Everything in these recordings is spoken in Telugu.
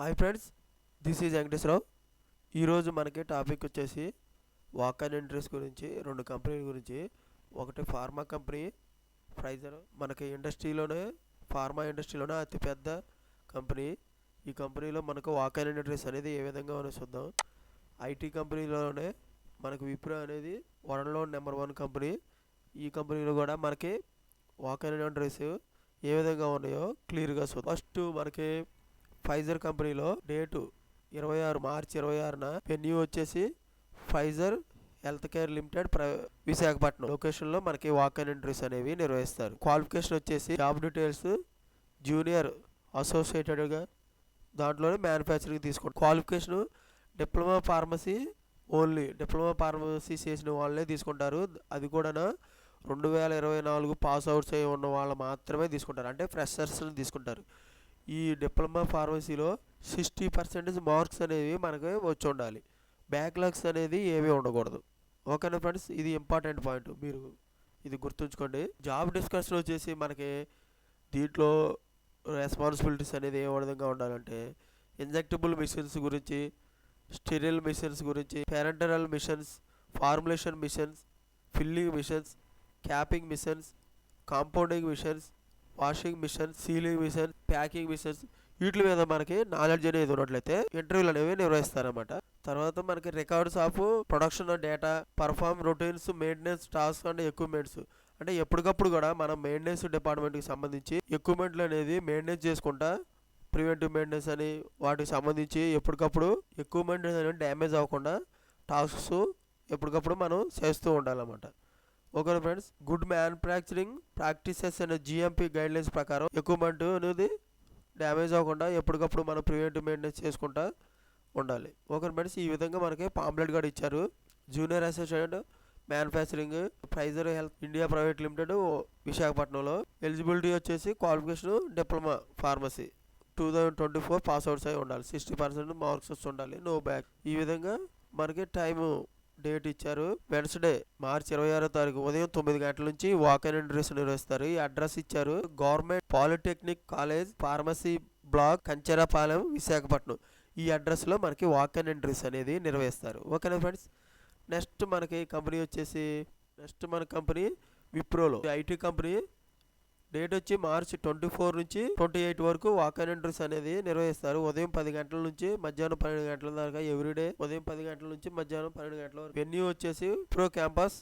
Hi friends, this is Venkateswararao. ఈరోజు మనకి టాపిక్ వచ్చేసి వాక్ అండ్ ఇంట్రెస్ట్ గురించి, రెండు కంపెనీల గురించి. ఒకటి ఫార్మా కంపెనీ ఫైజర్, మనకి ఫార్మా ఇండస్ట్రీలోనే అతిపెద్ద కంపెనీ. ఈ కంపెనీలో మనకు వాక్ అండ్ ఇంట్రెస్ట్ అనేది ఏ విధంగా ఉందో చూద్దాం. ఐటీ కంపెనీలోనే మనకు విప్రో అనేది వరల్డ్లో నెంబర్ 1 కంపెనీ. ఈ కంపెనీలో కూడా మనకి వాక్ అండ్ ఇంట్రెస్ట్ ఏ విధంగా ఉన్నాయో క్లియర్గా చూద్దాం. ఫస్ట్ మనకి ఫైజర్ కంపెనీలో డేటు 26 మార్చి 26న వెన్యూ వచ్చేసి Pfizer health care limited Visakhapatnam లొకేషన్లో మనకి వాక్ అండ్ ఇంటర్వ్యూస్ అనేవి నిర్వహిస్తారు. క్వాలిఫికేషన్ వచ్చేసి జాబ్ డీటెయిల్స్ జూనియర్ అసోసియేటెడ్గా దాంట్లోనే మ్యానుఫ్యాక్చరింగ్ తీసుకోండి. Qualification diploma pharmacy only, diploma pharmacy చేసిన వాళ్ళే తీసుకుంటారు. అది కూడా 2024 పాస్ అవుట్స్ అయి ఉన్న వాళ్ళు మాత్రమే తీసుకుంటారు, అంటే ఫ్రెషర్స్ని తీసుకుంటారు. ఈ డిప్లొమా ఫార్మసీలో 60% మార్క్స్ అనేవి మనకి వచ్చి ఉండాలి. బ్యాక్లాగ్స్ అనేది ఏమీ ఉండకూడదు. ఓకేనా ఫ్రెండ్స్, ఇది ఇంపార్టెంట్ పాయింట్, మీరు ఇది గుర్తుంచుకోండి. జాబ్ డిస్కషన్ వచ్చేసి మనకి దీంట్లో రెస్పాన్సిబిలిటీస్ అనేది ఏ విధంగా ఉండాలంటే, ఇంజెక్టబుల్ మిషన్స్ గురించి, స్టెరిల్ మిషన్స్ గురించి, parenteral machines, formulation machines, filling machines, capping machines, compounding machines, washing machine, sealing machine, packing machines, వీటి మీద మనకి నాలెడ్జ్ అనేది ఉన్నట్లయితే ఇంటర్వ్యూలు అనేవి నిర్వహిస్తారన్నమాట. తర్వాత మనకి records of production data, perform routines, maintenance task and equipments, అంటే ఎప్పటికప్పుడు కూడా మనం మెయింటెనెన్స్ డిపార్ట్మెంట్కి సంబంధించి ఎక్విప్మెంట్లు అనేది మెయింటెనెన్స్ చేసుకుంటా, ప్రివెంటివ్ మెయింటెనెన్స్ అని వాటికి సంబంధించి ఎప్పటికప్పుడు ఎక్విప్మెంట్ అనేది డ్యామేజ్ అవ్వకుండా టాస్క్స్ ఎప్పటికప్పుడు మనం చేస్తూ ఉండాలన్నమాట. Okay friends, good manufacturing practices and GMP guidelines ప్రకారం ఎక్విప్మెంట్ అనేది డ్యామేజ్ అవ్వకుండా ఎప్పటికప్పుడు మనం ప్రివెంటివ్ మెయింటెనెన్స్ చేసుకుంటా ఉండాలి. ఓకే ఫ్రెండ్స్, ఈ విధంగా మనకి పాంప్లెట్ కూడా ఇచ్చారు. Junior associate manufacturing Pfizer health India private limited విశాఖపట్నంలో. ఎలిజిబిలిటీ వచ్చేసి qualification diploma pharmacy 2024 pass outs అయి ఉండాలి. 60% మార్క్స్ వచ్చి ఉండాలి, నో బ్యాక్. ఈ విధంగా మనకి టైము డేట్ ఇచ్చారు. వెన్స్డే మార్చి 26వ తారీఖు ఉదయం 9 గంటల నుంచి వాక్ అండ్ ఇంటర్వ్యూస్ నిర్వహిస్తారు. ఈ అడ్రస్ ఇచ్చారు, government polytechnic college, pharmacy block, Kancharapalem, Visakhapatnam. ఈ అడ్రస్లో మనకి వాక్ అండ్ ఇంటర్వ్యూస్ అనేది నిర్వహిస్తారు. ఓకేనా ఫ్రెండ్స్, నెక్స్ట్ మనకి కంపెనీ వచ్చేసి మన కంపెనీ విప్రోలో ఐటీ కంపెనీ. డేట్ వచ్చి మార్చి 24 నుంచి 28 వరకు వాక్ అండ్ ఇంటర్వ్యూస్ అనేది నిర్వహిస్తారు. ఉదయం 10 గంటల నుంచి మధ్యాహ్నం 12 గంటల దాకా ఎవ్రీడే ఉదయం 10 గంటల నుంచి మధ్యాహ్నం 12 గంటల వరకు. వెన్యూ వచ్చేసి pro campus,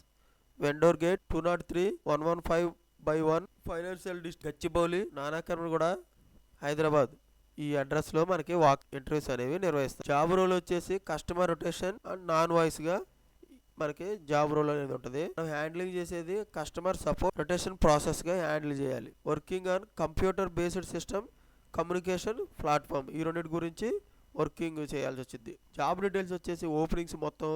vendor gate, 203-115/1 financial district, Gachibowli, Nanakramguda, Hyderabad. ఈ అడ్రస్లో మనకి వాక్ ఇంటర్వ్యూస్ అనేవి నిర్వహిస్తారు. జాబ్ రోల్ వచ్చేసి కస్టమర్ రొటేషన్ అండ్ నాన్ వాయిస్గా మనకి జాబ్ రోల్ అనేది ఉంటుంది. మనం హ్యాండ్లింగ్ చేసేది కస్టమర్ సపోర్ట్ రొటేషన్ ప్రాసెస్గా హ్యాండిల్ చేయాలి. Working on computer based system communication platform, ఈ రెండింటి గురించి వర్కింగ్ చేయాల్సి వచ్చింది. జాబ్ డీటెయిల్స్ వచ్చేసి ఓపెనింగ్స్ మొత్తం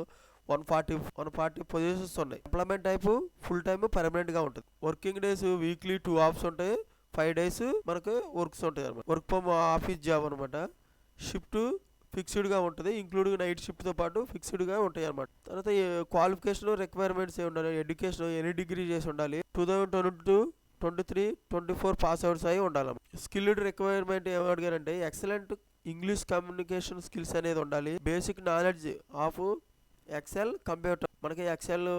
140 పొజిషన్స్ ఉన్నాయి. ఎంప్లాయ్మెంట్ టైపు ఫుల్ టైమ్ పర్మనెంట్గా ఉంటుంది. వర్కింగ్ డేస్ వీక్లీ 2 ఆఫ్స్ ఉంటాయి, 5 days మనకు వర్క్స్ ఉంటాయి అనమాట. వర్క్ ఫ్రమ్ ఆఫీస్ జాబ్ అనమాట. షిఫ్ట్ ఫిక్స్డ్గా ఉంటుంది, ఇంక్లూడింగ్ నైట్ షిఫ్ట్తో పాటు ఫిక్స్డ్గా ఉంటాయి అనమాట. తర్వాత క్వాలిఫికేషన్ రిక్వైర్మెంట్స్ ఏ ఉండాలి, ఎడ్యుకేషన్ ఎనీ డిగ్రీ చేసి ఉండాలి, 2022-23-24 పాస్ అవుట్స్ అయి ఉండాలి. స్కిల్డ్ రిక్వైర్మెంట్ ఏమి అడిగారంటే ఎక్సలెంట్ ఇంగ్లీష్ కమ్యూనికేషన్ స్కిల్స్ అనేది ఉండాలి. Basic knowledge of Excel, computer, మనకి ఎక్సెల్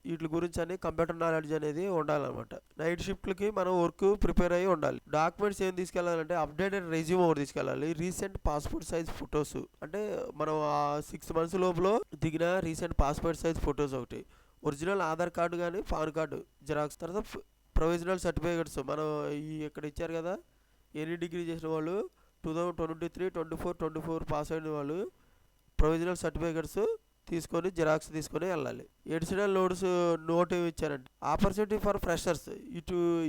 వీటి గురించి అని కంప్యూటర్ నాలెడ్జ్ అనేది ఉండాలన్నమాట. నైట్ షిఫ్ట్లకి మనం వర్క్ ప్రిపేర్ అయ్యి ఉండాలి. డాక్యుమెంట్స్ ఏం తీసుకెళ్ళాలంటే అప్డేటెడ్ రెజ్యూమ్ ఒకటి తీసుకెళ్ళాలి, రీసెంట్ పాస్పోర్ట్ సైజ్ ఫొటోస్, అంటే మనం 6 months లోపల దిగిన రీసెంట్ పాస్పోర్ట్ సైజ్ ఫొటోస్ ఒకటి, ఒరిజినల్ ఆధార్ కార్డు కానీ పాన్ కార్డు జిరాక్స్. తర్వాత ప్రొవిజనల్ సర్టిఫికేట్స్ మనం ఇక్కడ ఇచ్చారు కదా, ఎనీ డిగ్రీ చేసిన వాళ్ళు 2023-24 పాస్ అయిన వాళ్ళు ప్రొవిజనల్ సర్టిఫికేట్స్ తీసుకొని జిరాక్స్ తీసుకొని వెళ్ళాలి. ఎడిషనల్ నోట్ ఏమి ఇచ్చారంటే ఆపర్చునిటీ ఫర్ ఫ్రెషర్స్,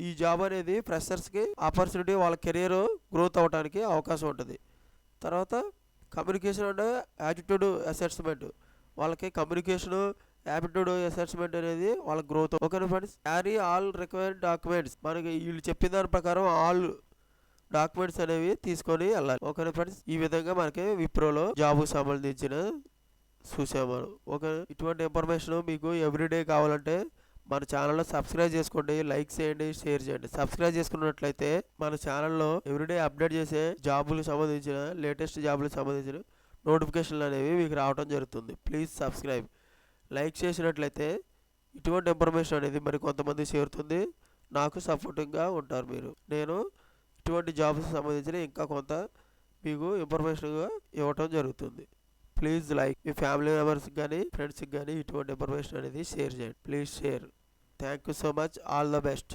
ఈ జాబ్ అనేది ఫ్రెషర్స్కి ఆపర్చునిటీ, వాళ్ళ కెరియర్ గ్రోత్ అవ్వడానికి అవకాశం ఉంటుంది. తర్వాత కమ్యూనికేషన్ అండ్ యాటిట్యూడ్ అసెస్మెంట్, వాళ్ళకి కమ్యూనికేషన్ యాటిట్యూడ్ అసెస్మెంట్ అనేది వాళ్ళ గ్రోత్. ఓకేనా friends, carry all required documents, మనకి వీళ్ళు చెప్పిన దాని ప్రకారం ఆల్ డాక్యుమెంట్స్ అనేవి తీసుకొని వెళ్ళాలి. ఓకేనా ఫ్రెండ్స్, ఈ విధంగా మనకి విప్రోలో జాబ్ సంబంధించిన చూసాము. ఓకే, ఇటువంటి ఇన్ఫర్మేషన్ మీకు ఎవ్రీడే కావాలంటే మన ఛానల్లో సబ్స్క్రైబ్ చేసుకోండి, లైక్ చేయండి, షేర్ చేయండి. సబ్స్క్రైబ్ చేసుకున్నట్లయితే మన ఛానల్లో ఎవ్రీడే అప్డేట్ చేసే జాబులకు సంబంధించిన లేటెస్ట్ జాబులకు సంబంధించిన నోటిఫికేషన్లు అనేవి మీకు రావడం జరుగుతుంది. Please subscribe. లైక్ చేసినట్లయితే ఇటువంటి ఇన్ఫర్మేషన్ అనేది మరి కొంతమంది చేరుతుంది, నాకు సపోర్టింగ్గా ఉంటారు మీరు. నేను ఇటువంటి జాబ్స్ సంబంధించిన ఇంకా కొంత మీకు ఇన్ఫర్మేషన్గా ఇవ్వటం జరుగుతుంది. Please like. మీ ఫ్యామిలీ మెంబర్స్కి కానీ ఫ్రెండ్స్కి కానీ ఇటువంటి ఇన్ఫర్మేషన్ అనేది షేర్ చేయండి. Please share. Thank you so much. All the best.